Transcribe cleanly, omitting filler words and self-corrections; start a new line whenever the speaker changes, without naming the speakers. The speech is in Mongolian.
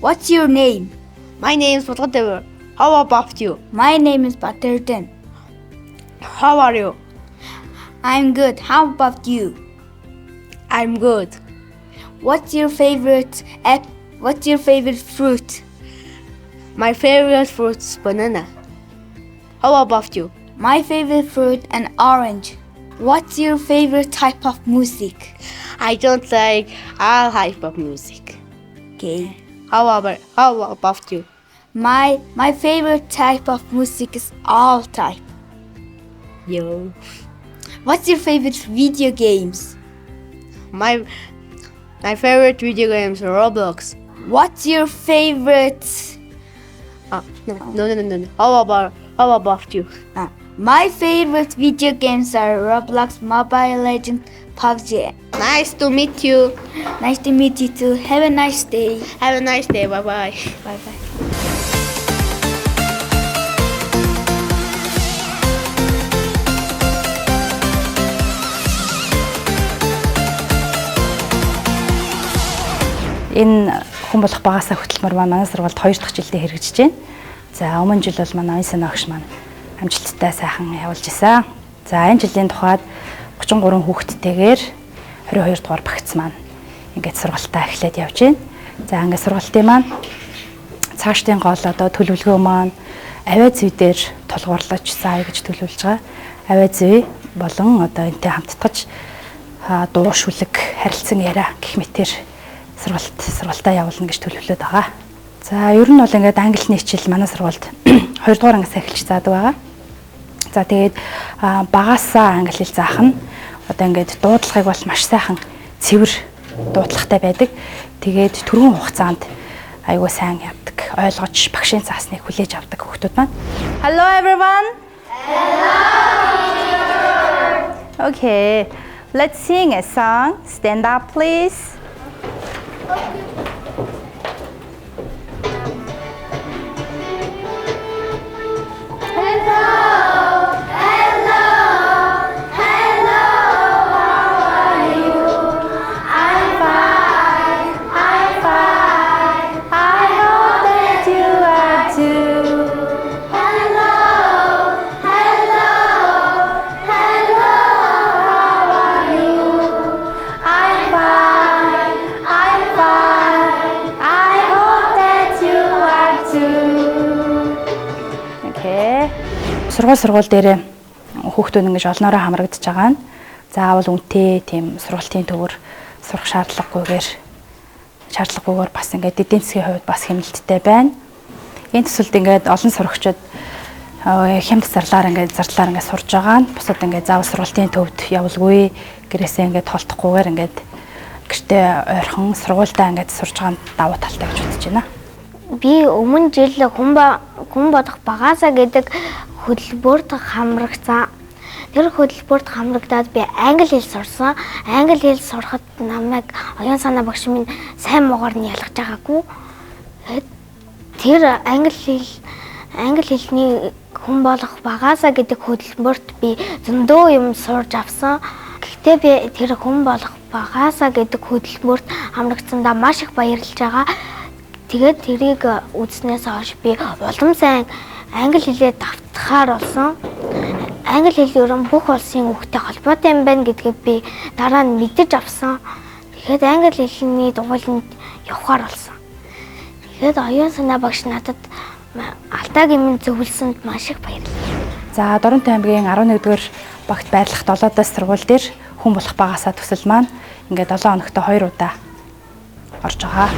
What's your name?
My name is Batgadevur. How about you?
My name is Batterton.
How are you?
I'm good. How about you?
I'm good.
What's your favorite app? What's your favorite fruit?
My favorite fruit is banana. How about you?
My favorite fruit an orange. What's your favorite type of music?
I don't like all type of music.
Okay.
How about you?
My favorite type of music is all type.
Yo.
What's your favorite video games?
My favorite video games are Roblox.
What's your favorite?
No. How about you?
My favorite video games are Roblox, Mobile Legends, PUBG.
Nice to meet you.
Nice to meet you too. Have a nice day.
Have a nice day. Bye bye.
Bye bye.
Энэ хүн болох багасаа хөтөлмөр маань манай сургуульд 2 дахь жилдээ хэрэгжиж байна. За өмнө жил бол манай оюун санаа багш маань амжилттай сайхан явуулж исэн. За энэ жилийн тухайд 33 хүүхэдтэйгээр 22 дугаар багц маань ингээд сургалтаа эхлээд явж байна. За ингээд сургалтын маань цаашдын гол одоо төлөвлөгөө маань авиа зүй дээр тулгуурлаж сая гэж төлөвлөж байгаа. Авиа зүй болон одоо энтэй хамтдаж дуу шүлэг харилцан яриа гэх мэтэр сургалтаа явуулна гэж төлөвлөд байгаа. За ер нь бол ингээд англи хичээл манай сургуульд 2 дугаар ангиас эхэлж заадаг байгаа. За тэгээд багаасаа англи хэл заах нь одоо ингээд дуудлагыг бол маш сайхан цэвэр дуудлагатай байдаг. Тэгээд түргэн хугацаанд айгүй сайн явдаг. Ойлгож багшийн цаасныг хүлээж авдаг хүүхдүүд маань. Hello everyone. Hello. Okay. Let's sing a song. Stand up please. Сургууль дээрээ хүүхдүүд ингэж олноороо хамрагдаж байгаа нь заавал үнэтэй тийм сургалтын төвөр сурах шаардлагагүйгээр бас ингээд эдийн засгийн хувьд бас хэмнэлттэй байна. Энэ төсөлд ингээд олон сурагчид хямд зарлаар ингээд сурж байгаа нь бусад ингээд заавал сургалтын төвд явуулгүй гэрээсээ ингээд толдохгүйгээр ингээд гэртээ ойрхон сургуультай ингээд сурж байгаа нь давуу талтай гэж үзэж байна.
Би өмнө жил хүн бодох багаасаа гэдэг хөтөлбөрт хамрагдсан. Тэр хөтөлбөрт хамрагдаад би англи хэл сурсан. Англи хэл сурахад намайг оюун санаа багш минь сайн муугаар нь ялгаж байгаагүй. Тэр англи хэлний хүн болох багаасаа гэдэг хөтөлбөрт би зөндөө юм сурж авсан. Гэхдээ би тэр хүн болох багаасаа гэдэг хөтөлбөрт хамрагдсандаа маш их баярлж байгаа. Тэгээд тэрийг үзснээс хойш би улам сайн англи хэлээ давтахаар болсон. Англи хэл ерөн бүх улсын хүүхдэд холбоотой юм байна гэдгийг би дараа нь мэдэж авсан. Тэгэхээр англи хэлний дугуйланд явахаар болсон. Тэгэхээр оюун санаа багш надад алдаагийн минь зөвлөсөнд маш их баярлалаа.
За Доронтой аймгийн 11-р багт байрлах 7 дахь сургууль дээр хүн болох багаасаа төсөл маань ингээд 7 хоногт 2 удаа орж байгаа.